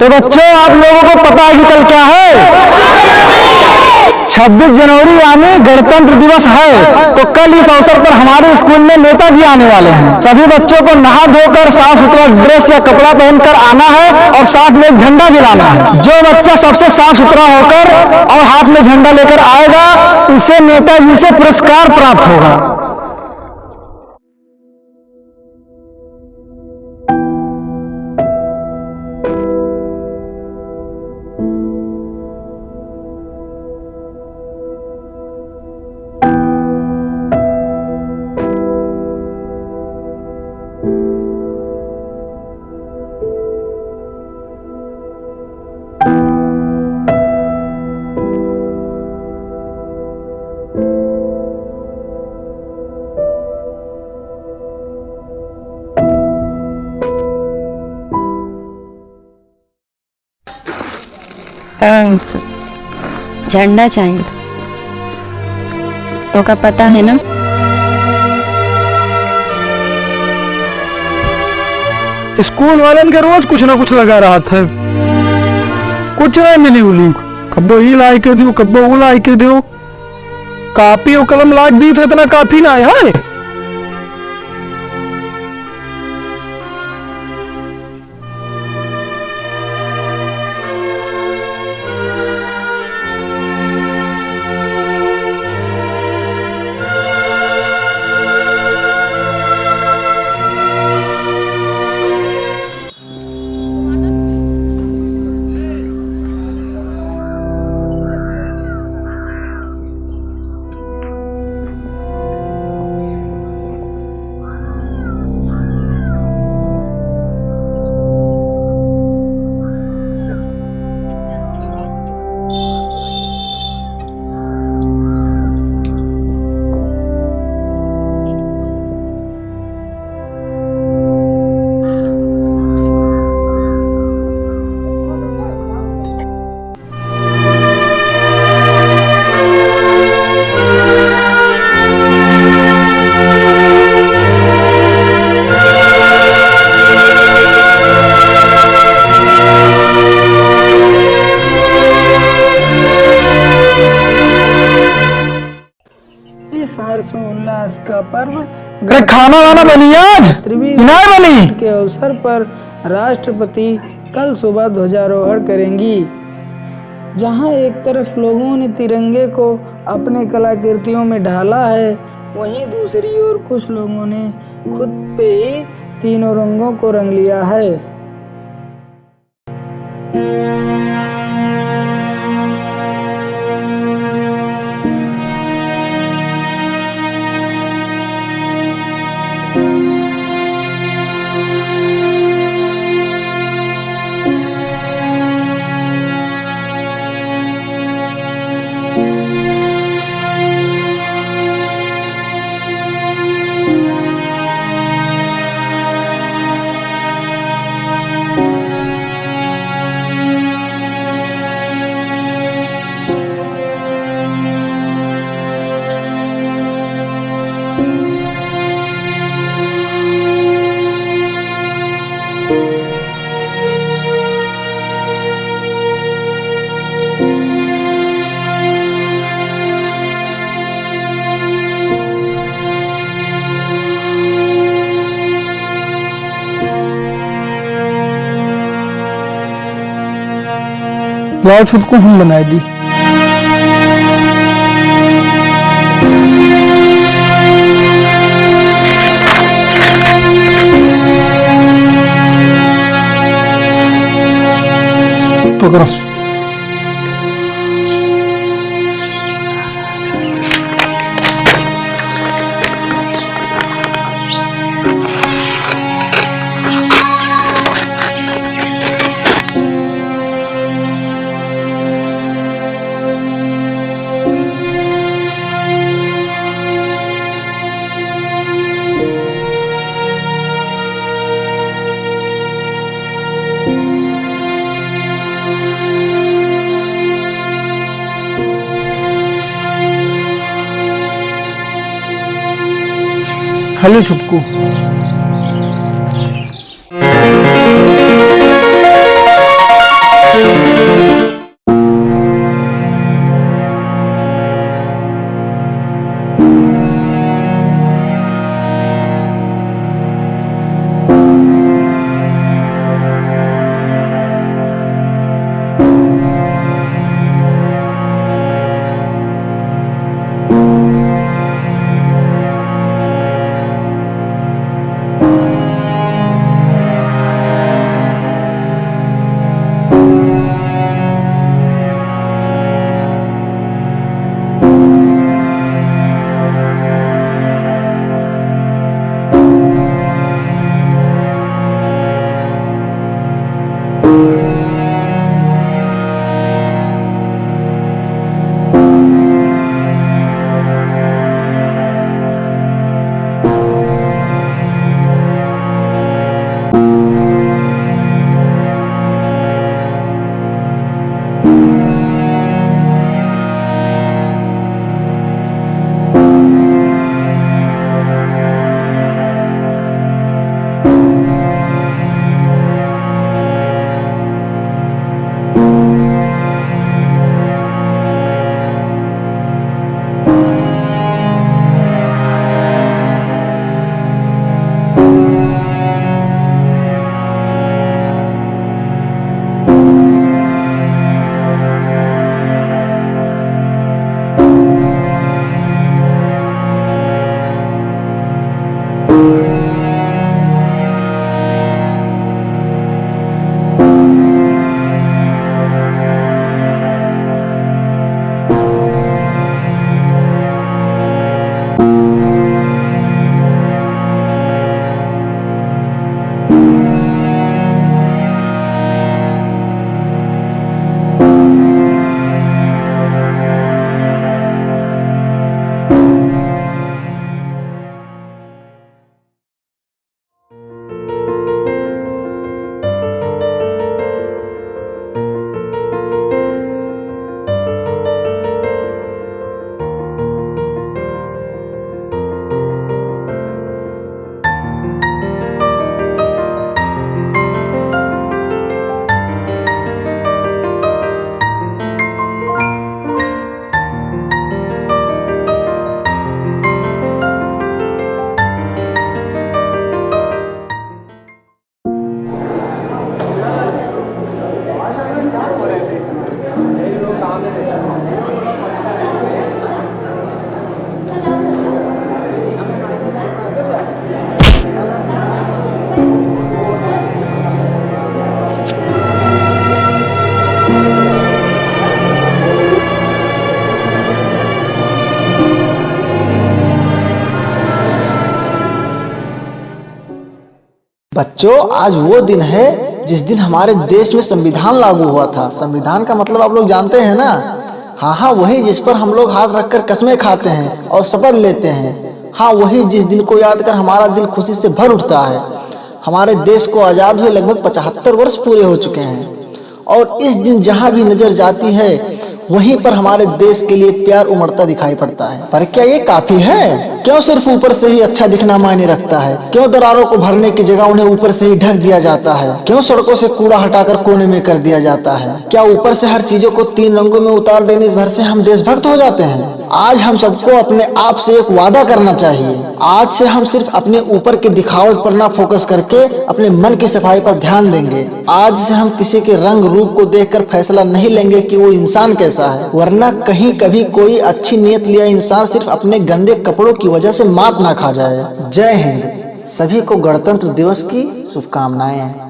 तो बच्चों आप लोगों को पता है कि कल क्या है? 26 जनवरी यानी गणतंत्र दिवस है। तो कल इस अवसर पर हमारे स्कूल में नेताजी आने वाले हैं। सभी बच्चों को नहा धोकर साफ सुथरा ड्रेस या कपड़ा पहनकर आना है और साथ में एक झंडा भी लाना है। जो बच्चा सबसे साफ सुथरा होकर और हाथ में झंडा लेकर आएगा उसे नेताजी से पुरस्कार प्राप्त होगा। झंडा चाहिए तो का पता है ना? स्कूल वालन के रोज कुछ ना कुछ लगा रहा था। कुछ नहीं मिली उली, कब्बो ही लाई के दियो, कब्बो वो लाई के दियो। कापी और कलम लाग दी थे, इतना काफी ना है। हर्षोल्लास का पर्व खाना वाना बनी आज बनी के अवसर पर राष्ट्रपति कल सुबह ध्वजारोहण करेंगी। जहां एक तरफ लोगों ने तिरंगे को अपने कलाकृतियों में ढाला है, वहीं दूसरी ओर कुछ लोगों ने खुद पे ही तीनों रंगों को रंग लिया है। लाओ छुटकू हम बनाए दी। पकड़ो। हेलो छुटकू। बच्चों, आज वो दिन है जिस दिन हमारे देश में संविधान लागू हुआ था। संविधान का मतलब आप लोग जानते हैं ना? हाँ, वही जिस पर हम लोग हाथ रखकर कस्में खाते हैं और शपथ लेते हैं। हाँ, वही जिस दिन को याद कर हमारा दिल खुशी से भर उठता है। हमारे देश को आज़ाद हुए लगभग 75 वर्ष पूरे हो चुके हैं और इस दिन जहाँ भी नजर जाती है वहीं पर हमारे देश के लिए प्यार उमड़ता दिखाई पड़ता है। पर क्या ये काफी है? क्यों सिर्फ ऊपर से ही अच्छा दिखना मायने रखता है? क्यों दरारों को भरने की जगह उन्हें ऊपर से ही ढक दिया जाता है? क्यों सड़कों से कूड़ा हटाकर कोने में कर दिया जाता है? क्या ऊपर से हर चीजों को 3 रंगों में उतार देने इस भर से हम देशभक्त हो जाते हैं? आज हम सबको अपने आप से एक वादा करना चाहिए। आज से हम सिर्फ अपने ऊपर के दिखावट पर ना फोकस करके अपने मन की सफाई पर ध्यान देंगे। आज से हम किसी के रंग रूप को देखकर फैसला नहीं लेंगे कि वो इंसान कैसा है, वरना कहीं कभी कोई अच्छी नीयत लिया इंसान सिर्फ अपने गंदे कपड़ों की वजह से मात ना खा जाए। जय हिंद। सभी को गणतंत्र दिवस की शुभकामनाएं।